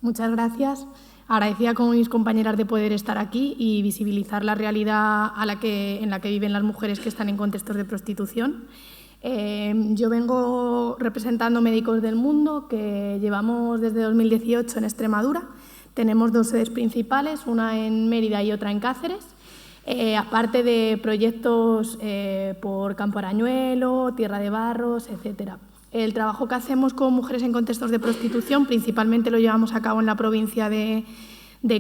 Muchas gracias. Agradecida con mis compañeras de poder estar aquí y visibilizar la realidad en la que viven las mujeres que están en contextos de prostitución. Yo vengo representando Médicos del Mundo, que llevamos desde 2018 en Extremadura. Tenemos dos sedes principales, una en Mérida y otra en Cáceres. Aparte de proyectos por Campo Arañuelo, Tierra de Barros, etcétera. El trabajo que hacemos con mujeres en contextos de prostitución principalmente lo llevamos a cabo en la provincia de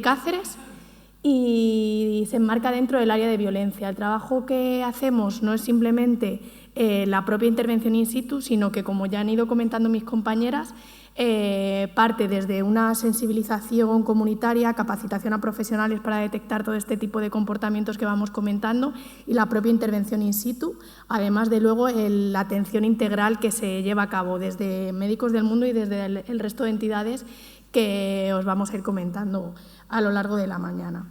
Cáceres y se enmarca dentro del área de violencia. El trabajo que hacemos no es simplemente la propia intervención in situ, sino que, como ya han ido comentando mis compañeras, parte desde una sensibilización comunitaria, capacitación a profesionales para detectar todo este tipo de comportamientos que vamos comentando y la propia intervención in situ, además de luego la atención integral que se lleva a cabo desde Médicos del Mundo y desde el resto de entidades que os vamos a ir comentando a lo largo de la mañana.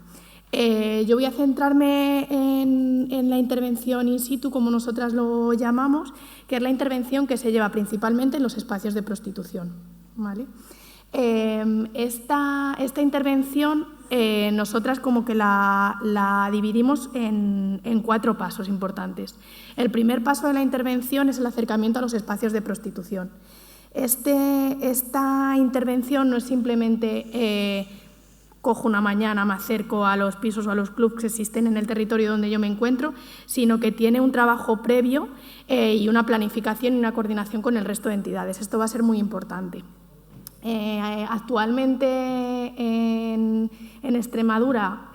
Yo voy a centrarme en la intervención in situ, como nosotras lo llamamos, que es la intervención que se lleva principalmente en los espacios de prostitución, ¿vale? Esta intervención nosotras como que la dividimos en 4 pasos importantes. El primer paso de la intervención es el acercamiento a los espacios de prostitución. Esta intervención no es simplemente cojo una mañana, me acerco a los pisos o a los clubs que existen en el territorio donde yo me encuentro, sino que tiene un trabajo previo y una planificación y una coordinación con el resto de entidades. Esto va a ser muy importante. Actualmente en Extremadura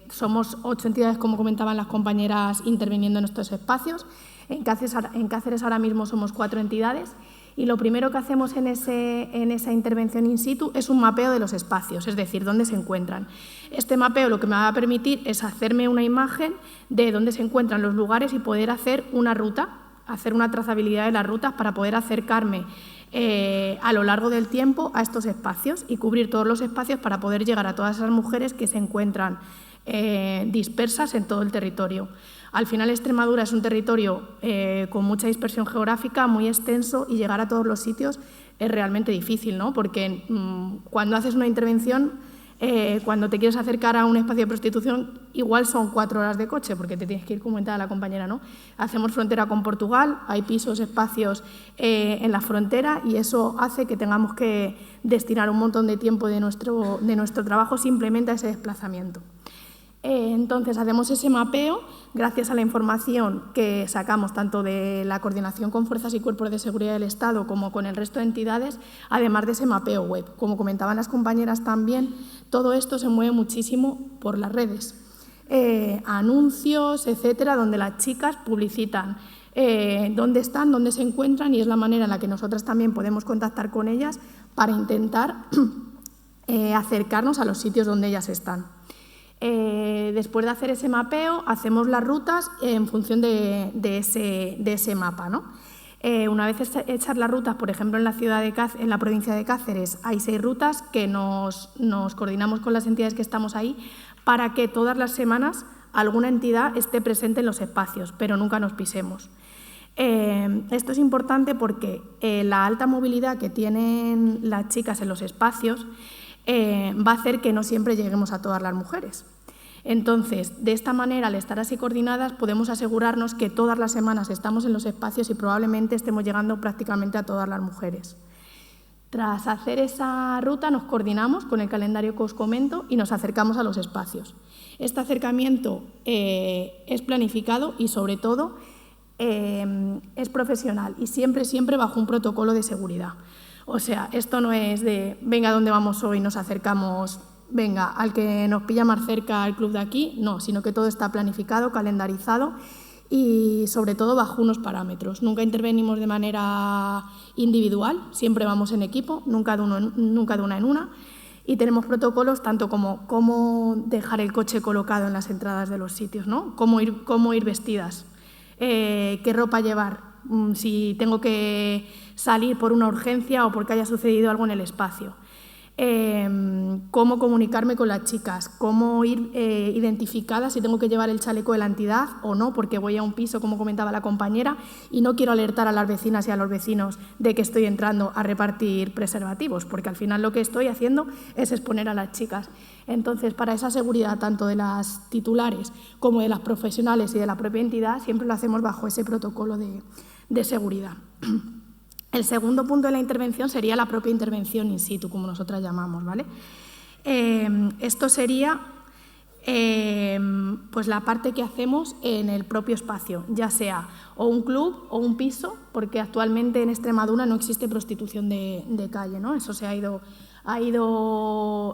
somos 8 entidades, como comentaban las compañeras, interviniendo en estos espacios. En Cáceres ahora mismo somos 4 entidades. Y lo primero que hacemos en esa intervención in situ es un mapeo de los espacios, es decir, dónde se encuentran. Este mapeo lo que me va a permitir es hacerme una imagen de dónde se encuentran los lugares y poder hacer una ruta, hacer una trazabilidad de las rutas para poder acercarme a lo largo del tiempo a estos espacios y cubrir todos los espacios para poder llegar a todas esas mujeres que se encuentran dispersas en todo el territorio. Al final, Extremadura es un territorio con mucha dispersión geográfica, muy extenso, y llegar a todos los sitios es realmente difícil, ¿no? Porque cuando haces una intervención, cuando te quieres acercar a un espacio de prostitución, igual son 4 horas de coche, porque te tienes que ir, como comentaba la compañera, ¿no? Hacemos frontera con Portugal, hay pisos, espacios en la frontera, y eso hace que tengamos que destinar un montón de tiempo de nuestro trabajo simplemente a ese desplazamiento. Entonces, hacemos ese mapeo gracias a la información que sacamos tanto de la coordinación con fuerzas y cuerpos de seguridad del Estado como con el resto de entidades, además de ese mapeo web. Como comentaban las compañeras también, todo esto se mueve muchísimo por las redes. Anuncios, etcétera, donde las chicas publicitan dónde están, dónde se encuentran, y es la manera en la que nosotras también podemos contactar con ellas para intentar acercarnos a los sitios donde ellas están. Después de hacer ese mapeo, hacemos las rutas en función de ese mapa, ¿no? Una vez hechas las rutas, por ejemplo, en la provincia de Cáceres hay 6 rutas que nos coordinamos con las entidades que estamos ahí para que todas las semanas alguna entidad esté presente en los espacios, pero nunca nos pisemos. Esto es importante porque la alta movilidad que tienen las chicas en los espacios va a hacer que no siempre lleguemos a todas las mujeres. Entonces, de esta manera, al estar así coordinadas, podemos asegurarnos que todas las semanas estamos en los espacios y probablemente estemos llegando prácticamente a todas las mujeres. Tras hacer esa ruta, nos coordinamos con el calendario que os comento y nos acercamos a los espacios. Este acercamiento es planificado y, sobre todo, es profesional y siempre bajo un protocolo de seguridad. O sea, esto no es de, venga, ¿dónde vamos hoy? Nos acercamos, venga, al que nos pilla más cerca al club de aquí, no, sino que todo está planificado, calendarizado y, sobre todo, bajo unos parámetros. Nunca intervenimos de manera individual, siempre vamos en equipo, nunca de una en una, y tenemos protocolos tanto como cómo dejar el coche colocado en las entradas de los sitios, ¿no? Cómo ir vestidas, qué ropa llevar, si tengo que salir por una urgencia o porque haya sucedido algo en el espacio. cómo comunicarme con las chicas, cómo ir identificadas si tengo que llevar el chaleco de la entidad o no, porque voy a un piso, como comentaba la compañera, y no quiero alertar a las vecinas y a los vecinos de que estoy entrando a repartir preservativos, porque al final lo que estoy haciendo es exponer a las chicas. Entonces, para esa seguridad tanto de las titulares como de las profesionales y de la propia entidad, siempre lo hacemos bajo ese protocolo de seguridad. El segundo punto de la intervención sería la propia intervención in situ, como nosotras llamamos, ¿vale? Esto sería pues la parte que hacemos en el propio espacio, ya sea o un club o un piso, porque actualmente en Extremadura no existe prostitución de calle, ¿no? Eso se ha ido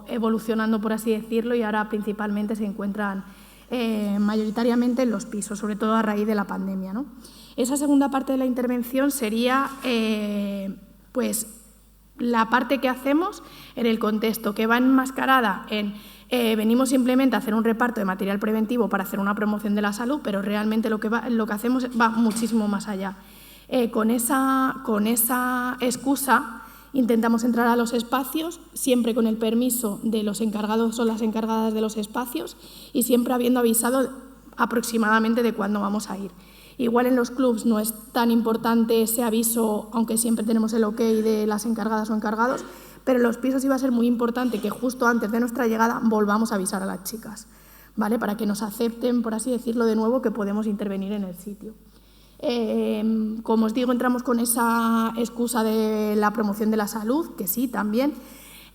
evolucionando, por así decirlo, y ahora principalmente se encuentran mayoritariamente en los pisos, sobre todo a raíz de la pandemia, ¿no? Esa segunda parte de la intervención sería pues la parte que hacemos en el contexto, que va enmascarada en venimos simplemente a hacer un reparto de material preventivo para hacer una promoción de la salud, pero realmente lo que hacemos va muchísimo más allá. Con esa excusa intentamos entrar a los espacios, siempre con el permiso de los encargados o las encargadas de los espacios y siempre habiendo avisado aproximadamente de cuándo vamos a ir. Igual en los clubs no es tan importante ese aviso, aunque siempre tenemos el ok de las encargadas o encargados, pero en los pisos iba a ser muy importante que justo antes de nuestra llegada volvamos a avisar a las chicas, ¿vale? Para que nos acepten, por así decirlo de nuevo, que podemos intervenir en el sitio. Como os digo, entramos con esa excusa de la promoción de la salud, que sí, también,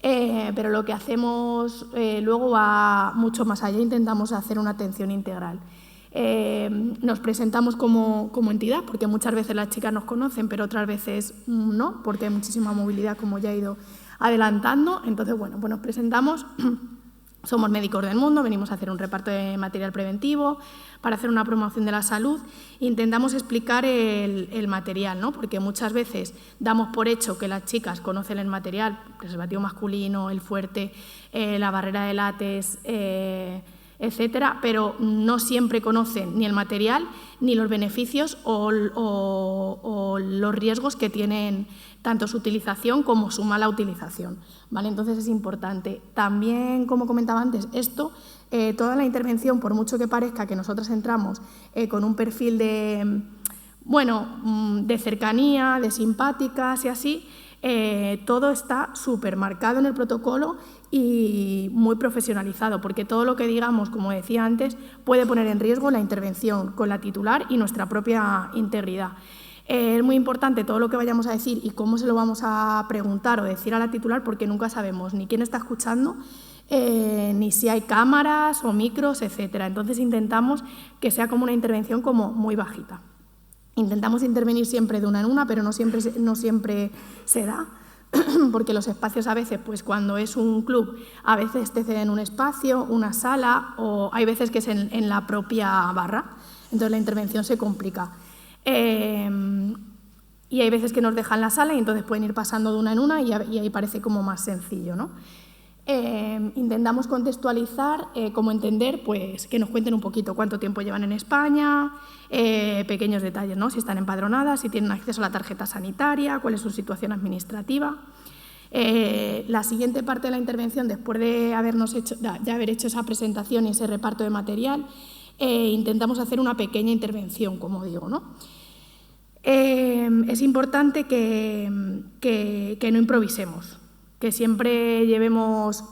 pero lo que hacemos luego va mucho más allá, intentamos hacer una atención integral. Nos presentamos como entidad, porque muchas veces las chicas nos conocen, pero otras veces no, porque hay muchísima movilidad, como ya he ido adelantando. Entonces, bueno, pues nos presentamos, somos Médicos del Mundo, venimos a hacer un reparto de material preventivo para hacer una promoción de la salud. Intentamos explicar el material, ¿no? Porque muchas veces damos por hecho que las chicas conocen el material, preservativo masculino, el fuerte, la barrera de látex, etcétera, pero no siempre conocen ni el material ni los beneficios o los riesgos que tienen tanto su utilización como su mala utilización, ¿vale? Entonces es importante. También, como comentaba antes, toda la intervención, por mucho que parezca que nosotras entramos con un perfil de cercanía, de simpáticas y así, todo está súper marcado en el protocolo y muy profesionalizado, porque todo lo que digamos, como decía antes, puede poner en riesgo la intervención con la titular y nuestra propia integridad. Es muy importante todo lo que vayamos a decir y cómo se lo vamos a preguntar o decir a la titular, porque nunca sabemos ni quién está escuchando, ni si hay cámaras o micros, etcétera. Entonces intentamos que sea como una intervención como muy bajita. Intentamos intervenir siempre de una en una, pero no siempre se da, porque los espacios a veces, pues cuando es un club, a veces te ceden un espacio, una sala, o hay veces que es en la propia barra, entonces la intervención se complica. Y hay veces que nos dejan la sala y entonces pueden ir pasando de una en una y ahí parece como más sencillo, ¿no? Intentamos contextualizar, cómo entender, pues que nos cuenten un poquito cuánto tiempo llevan en España, pequeños detalles, ¿no? Si están empadronadas, si tienen acceso a la tarjeta sanitaria, cuál es su situación administrativa. La siguiente parte de la intervención, después de haber hecho esa presentación y ese reparto de material, intentamos hacer una pequeña intervención, como digo, ¿no? Es importante que no improvisemos, que siempre llevemos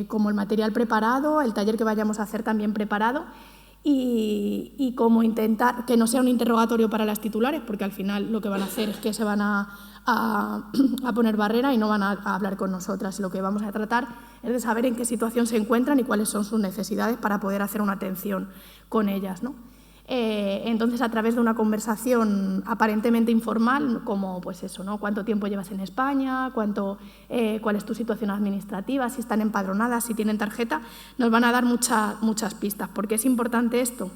como el material preparado, el taller que vayamos a hacer también preparado y como intentar que no sea un interrogatorio para las titulares, porque al final lo que van a hacer es que se van a poner barrera y no van a hablar con nosotras. Lo que vamos a tratar es de saber en qué situación se encuentran y cuáles son sus necesidades para poder hacer una atención con ellas, ¿no? Entonces, a través de una conversación aparentemente informal, como pues eso, ¿no? ¿Cuánto tiempo llevas en España? ¿Cuál es tu situación administrativa? Si están empadronadas, si tienen tarjeta, nos van a dar muchas pistas. ¿Por qué es importante esto?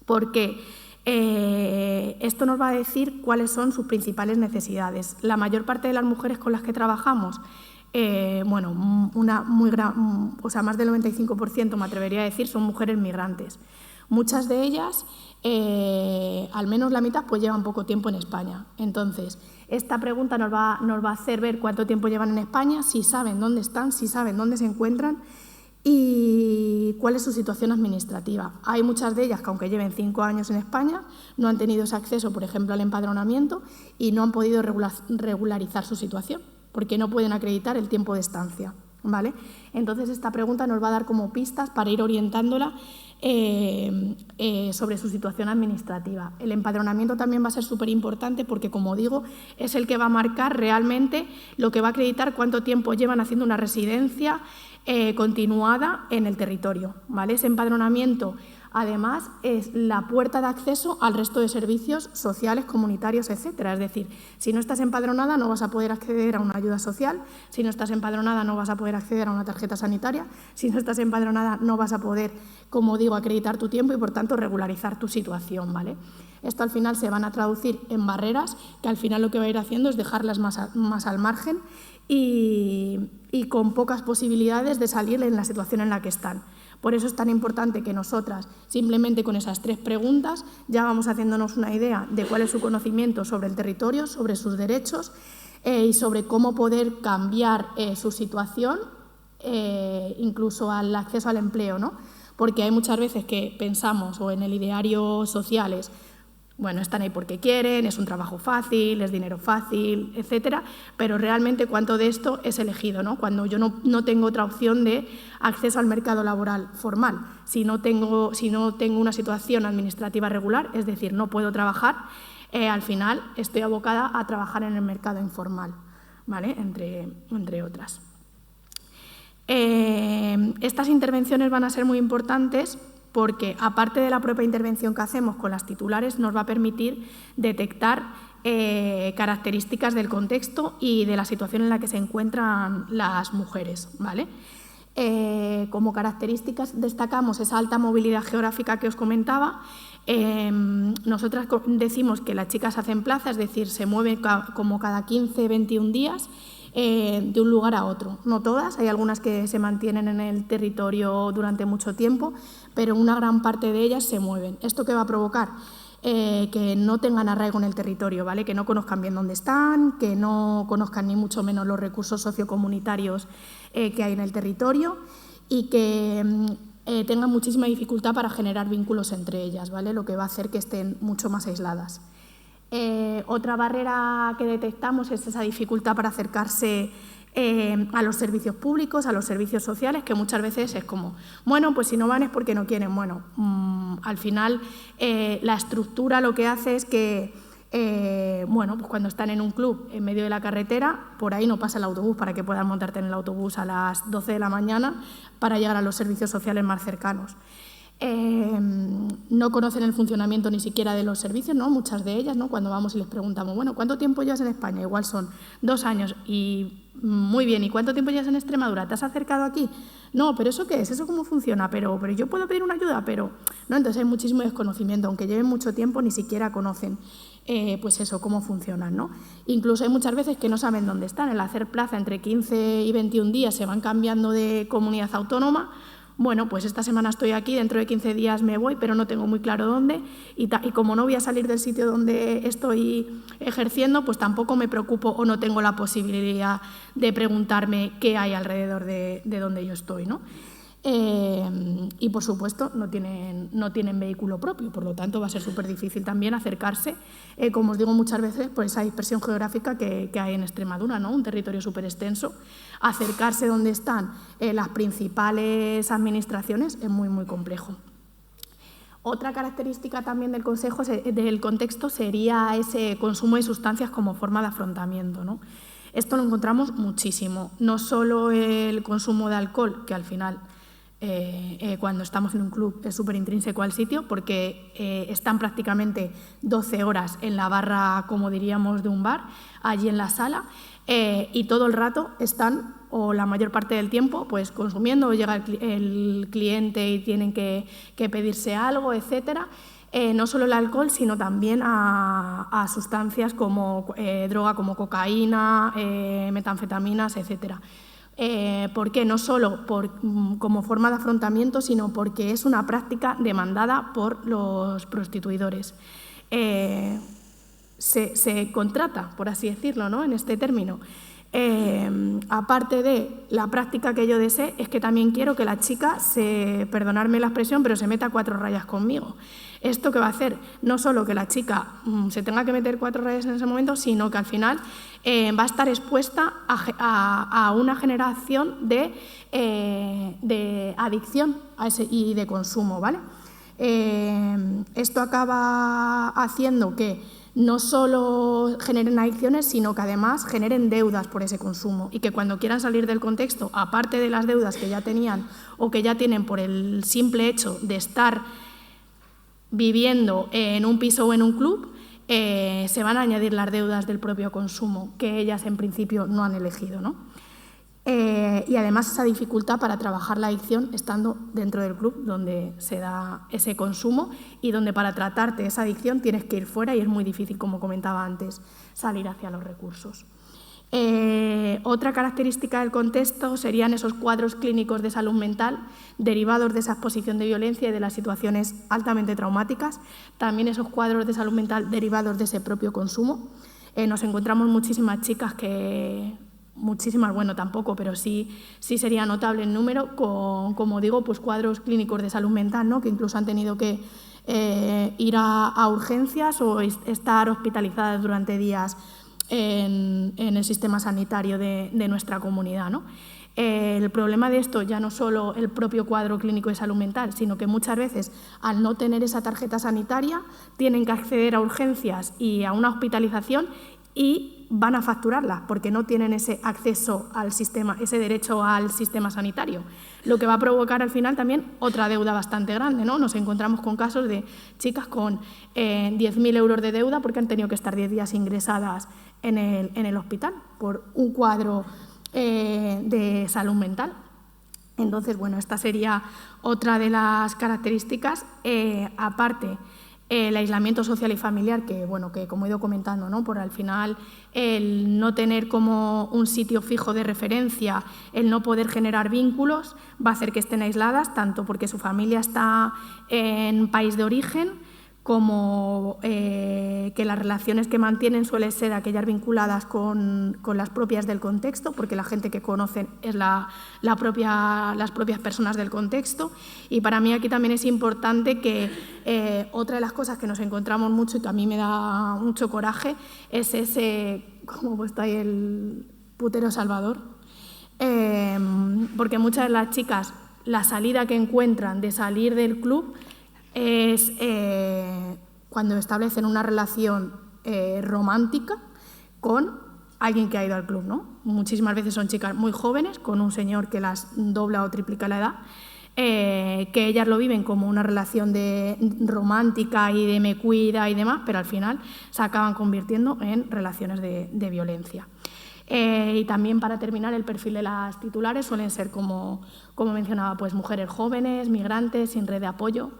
Porque esto nos va a decir cuáles son sus principales necesidades. La mayor parte de las mujeres con las que trabajamos, más del 95%, me atrevería a decir, son mujeres migrantes. Muchas de ellas, al menos la mitad, pues llevan poco tiempo en España. Entonces, Esta pregunta nos va a hacer ver cuánto tiempo llevan en España, si saben dónde están, si saben dónde se encuentran y cuál es su situación administrativa. Hay muchas de ellas que, aunque lleven 5 años en España, no han tenido ese acceso, por ejemplo, al empadronamiento y no han podido regularizar su situación, porque no pueden acreditar el tiempo de estancia, ¿vale? Entonces, esta pregunta nos va a dar como pistas para ir orientándola sobre su situación administrativa. El empadronamiento también va a ser súper importante porque, como digo, es el que va a marcar realmente lo que va a acreditar cuánto tiempo llevan haciendo una residencia continuada en el territorio, ¿vale? Ese empadronamiento, además, es la puerta de acceso al resto de servicios sociales, comunitarios, etcétera. Es decir, si no estás empadronada no vas a poder acceder a una ayuda social, si no estás empadronada no vas a poder acceder a una tarjeta sanitaria, si no estás empadronada no vas a poder, como digo, acreditar tu tiempo y, por tanto, regularizar tu situación, ¿vale? Esto al final se van a traducir en barreras que al final lo que va a ir haciendo es dejarlas más al margen y con pocas posibilidades de salir en la situación en la que están. Por eso es tan importante que nosotras, simplemente con esas 3 preguntas, ya vamos haciéndonos una idea de cuál es su conocimiento sobre el territorio, sobre sus derechos y sobre cómo poder cambiar su situación, incluso al acceso al empleo, ¿no? Porque hay muchas veces que pensamos, o en el ideario social es, bueno, están ahí porque quieren, es un trabajo fácil, es dinero fácil, etcétera, pero realmente cuánto de esto es elegido, ¿no? Cuando yo no tengo otra opción de acceso al mercado laboral formal, si no tengo una situación administrativa regular, es decir, no puedo trabajar, al final estoy abocada a trabajar en el mercado informal, ¿vale? Entre otras. Estas intervenciones van a ser muy importantes porque, aparte de la propia intervención que hacemos con las titulares, nos va a permitir detectar características del contexto y de la situación en la que se encuentran las mujeres, ¿vale? Como características destacamos esa alta movilidad geográfica que os comentaba. Nosotras decimos que las chicas hacen plaza, es decir, se mueven como cada 15, 21 días, de un lugar a otro. No todas, hay algunas que se mantienen en el territorio durante mucho tiempo, pero una gran parte de ellas se mueven. ¿Esto qué va a provocar? Que no tengan arraigo en el territorio, ¿vale? Que no conozcan bien dónde están, que no conozcan ni mucho menos los recursos sociocomunitarios que hay en el territorio y que tengan muchísima dificultad para generar vínculos entre ellas, ¿vale? Lo que va a hacer que estén mucho más aisladas. Otra barrera que detectamos es esa dificultad para acercarse a los servicios públicos, a los servicios sociales, que muchas veces es como, bueno, pues si no van es porque no quieren. Bueno, al final la estructura lo que hace es que, bueno, pues cuando están en un club en medio de la carretera, por ahí no pasa el autobús para que puedan montarte en el autobús a las 12 de la mañana para llegar a los servicios sociales más cercanos. No conocen el funcionamiento ni siquiera de los servicios, ¿no? Muchas de ellas, ¿no? Cuando vamos y les preguntamos, bueno, ¿cuánto tiempo llevas en España? Igual son 2 años y muy bien, ¿y cuánto tiempo llevas en Extremadura? ¿Te has acercado aquí? No, ¿pero eso qué es? ¿Eso cómo funciona? Pero yo puedo pedir una ayuda, pero no, entonces hay muchísimo desconocimiento, aunque lleven mucho tiempo ni siquiera conocen pues eso, cómo funcionan, ¿no? Incluso hay muchas veces que no saben dónde están. El hacer plaza entre 15 y 21 días se van cambiando de comunidad autónoma. Bueno, pues esta semana estoy aquí, dentro de 15 días me voy, pero no tengo muy claro dónde y como no voy a salir del sitio donde estoy ejerciendo, pues tampoco me preocupo o no tengo la posibilidad de preguntarme qué hay alrededor de donde yo estoy, ¿no? Y, por supuesto, no tienen vehículo propio, por lo tanto va a ser súper difícil también acercarse, como os digo muchas veces, por esa dispersión geográfica que hay en Extremadura, ¿no? Un territorio súper extenso. Acercarse donde están las principales administraciones es muy, muy complejo. Otra característica también del contexto sería ese consumo de sustancias como forma de afrontamiento, ¿no? Esto lo encontramos muchísimo, no solo el consumo de alcohol, que al final cuando estamos en un club es súper intrínseco al sitio porque están prácticamente 12 horas en la barra, como diríamos, de un bar, allí en la sala, y todo el rato están, o la mayor parte del tiempo, pues consumiendo, o llega el cliente y tienen que pedirse algo, etcétera. No solo el alcohol, sino también a sustancias como droga, como cocaína, metanfetaminas, etcétera. ¿Por qué? No solo como forma de afrontamiento, sino porque es una práctica demandada por los prostituidores. se contrata, por así decirlo, ¿no?, en este término. Aparte de la práctica que yo desee, es que también quiero que la chica perdonadme la expresión, pero se meta 4 rayas conmigo. ¿Esto qué va a hacer? No solo que la chica se tenga que meter 4 rayas en ese momento, sino que al final va a estar expuesta a una generación de adicción y de consumo, ¿vale? Esto acaba haciendo que no solo generen adicciones, sino que además generen deudas por ese consumo y que cuando quieran salir del contexto, aparte de las deudas que ya tenían o que ya tienen por el simple hecho de estar viviendo en un piso o en un club, se van a añadir las deudas del propio consumo que ellas en principio no han elegido, ¿no? Y además esa dificultad para trabajar la adicción estando dentro del club donde se da ese consumo y donde para tratarte esa adicción tienes que ir fuera y es muy difícil, como comentaba antes, salir hacia los recursos. Otra característica del contexto serían esos cuadros clínicos de salud mental derivados de esa exposición de violencia y de las situaciones altamente traumáticas, también esos cuadros de salud mental derivados de ese propio consumo. Nos encontramos muchísimas chicas muchísimas, bueno, tampoco, pero sí sería notable el número, con, como digo, pues cuadros clínicos de salud mental, ¿no?, que incluso han tenido que ir a urgencias o estar hospitalizadas durante días en el sistema sanitario de nuestra comunidad, ¿no? El problema de esto ya no solo el propio cuadro clínico de salud mental, sino que muchas veces, al no tener esa tarjeta sanitaria, tienen que acceder a urgencias y a una hospitalización y van a facturarla porque no tienen ese acceso al sistema, ese derecho al sistema sanitario, lo que va a provocar al final también otra deuda bastante grande, ¿no? Nos encontramos con casos de chicas con 10.000 euros de deuda porque han tenido que estar 10 días ingresadas en el hospital por un cuadro de salud mental. Entonces, bueno, esta sería otra de las características, aparte el aislamiento social y familiar, que, bueno, que como he ido comentando, ¿no?, por al final el no tener como un sitio fijo de referencia, el no poder generar vínculos, va a hacer que estén aisladas, tanto porque su familia está en país de origen, como que las relaciones que mantienen suelen ser aquellas vinculadas con las propias del contexto, porque la gente que conocen es las propias personas del contexto. Y para mí aquí también es importante que otra de las cosas que nos encontramos mucho y que a mí me da mucho coraje es ese, como he puesto ahí, el putero Salvador, porque muchas de las chicas, la salida que encuentran de salir del club es cuando establecen una relación romántica con alguien que ha ido al club, ¿no? Muchísimas veces son chicas muy jóvenes, con un señor que las dobla o triplica la edad, que ellas lo viven como una relación romántica y de me cuida y demás, pero al final se acaban convirtiendo en relaciones de violencia. Y también, para terminar, el perfil de las titulares suelen ser, como mencionaba, pues mujeres jóvenes, migrantes, sin red de apoyo,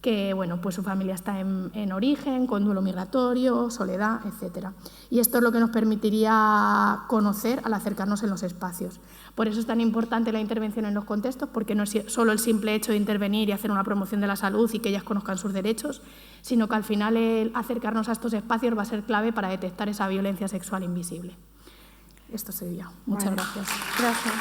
que, bueno, pues su familia está en origen, con duelo migratorio, soledad, etc. Y esto es lo que nos permitiría conocer al acercarnos en los espacios. Por eso es tan importante la intervención en los contextos, porque no es solo el simple hecho de intervenir y hacer una promoción de la salud y que ellas conozcan sus derechos, sino que al final el acercarnos a estos espacios va a ser clave para detectar esa violencia sexual invisible. Esto sería. Muchas gracias. Gracias.